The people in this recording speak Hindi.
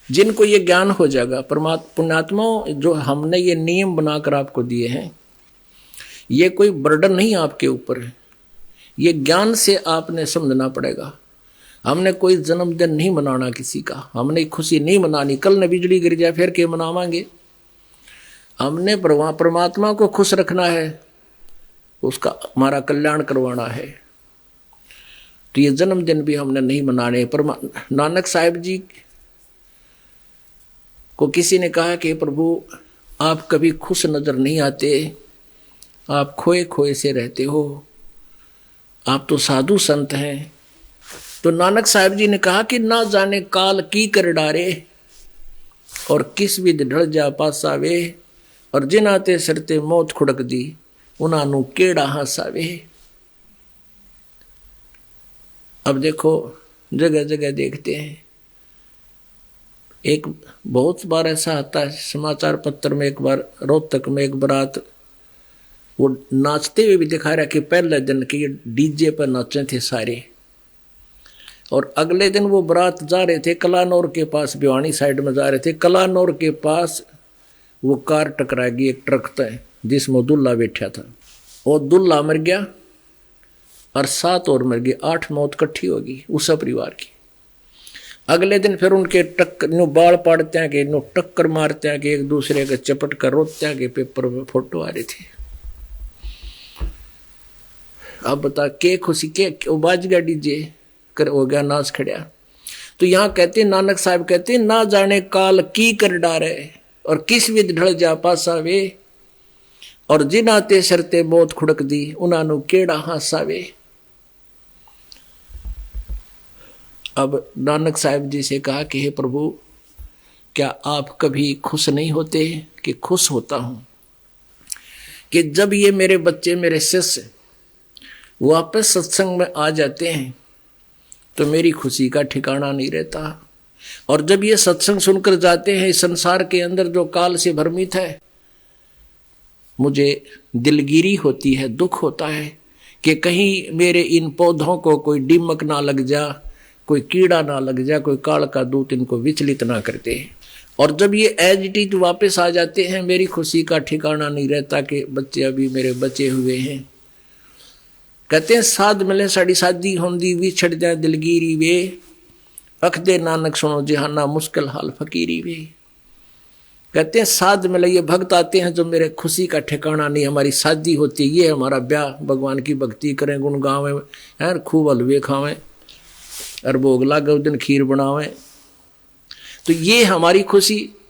जिनको ये ज्ञान हो जाएगा, पुण्यात्माओं, जो हमने ये नियम बनाकर आपको दिए हैं, ये कोई बर्डन नहीं आपके ऊपर है, ये ज्ञान से आपने समझना पड़ेगा। हमने कोई जन्मदिन नहीं मनाना किसी का, हमने खुशी नहीं मनानी, कल न बिजली गिर जाए फिर के मनावांगे। हमने परमात्मा को खुश रखना है, उसका हमारा कल्याण करवाना है, तो ये जन्मदिन भी हमने नहीं मनाने। पर नानक साहिब जी को किसी ने कहा कि प्रभु आप कभी खुश नजर नहीं आते, आप खोए खोए से रहते हो, आप तो साधु संत हैं। तो नानक साहिब जी ने कहा कि ना जाने काल की कर डारे, और किस विध ढल जा पासावे, और जिनाते सरते मौत खुड़क दी, उन्हां केड़ा हासावे। अब देखो जगह जगह देखते हैं, एक बहुत बार ऐसा आता है समाचार पत्र में, एक बार रोहतक में एक बारात वो नाचते हुए भी दिखा रहा कि पहले दिन के ये डीजे पर नाचे थे सारे, और अगले दिन वो बारात जा रहे थे कलानौर के पास, भिवानी साइड में जा रहे थे, कलानौर के पास वो कार टकराएगी एक ट्रक तय जिसमें दुल्ला बैठा था, और दुल्ला मर गया और 7 और मर गए, 8 मौत इकट्ठी होगी उस परिवार की। अगले दिन फिर उनके नो बाल पाड़ते हैं कि नो टक्कर मारते हैं कि एक दूसरे के चपट कर रोते हैं कि पेपर में फोटो आ रही थी। अब बता के खुशी के बाज गया डीजे कर, हो गया नाच खड़ा। तो यहाँ कहते नानक साहब कहते ना जाने काल की कर डारे, और किस विध ढल जा पासावे, और जिन आते शरते बहुत खुड़क दी, उन्हां केड़ा हासावे। अब नानक साहिब जी से कहा कि हे प्रभु क्या आप कभी खुश नहीं होते? कि खुश होता हूं कि जब ये मेरे बच्चे मेरे शिष्य वापस सत्संग में आ जाते हैं तो मेरी खुशी का ठिकाना नहीं रहता, और जब ये सत्संग सुनकर जाते हैं इस संसार के अंदर जो काल से भ्रमित है, मुझे दिलगिरी होती है, दुख होता है कि कहीं मेरे इन पौधों को कोई दीमक ना लग जा, कोई कीड़ा ना लग जा, कोई काल का दूत इनको विचलित ना कर दे। और जब ये एज इट इज वापस आ जाते हैं मेरी खुशी का ठिकाना नहीं रहता कि बच्चे अभी मेरे बचे हुए हैं। कहते हैं साध मिले साड़ी शादी होंदी विछड़ जाए दिलगिरी वे, अख दे नानक सुनो जहाना मुश्किल हाल फकीरी वे। कहते हैं साध मिले ये भक्त आते हैं जो मेरे खुशी का ठिकाना नहीं, हमारी शादी होती है, ये हमारा ब्याह, भगवान की भक्ति करें, गुण गावें, हैं खूब हलवे खावें और भोग लागे उस दिन खीर बनावें, तो ये हमारी खुशी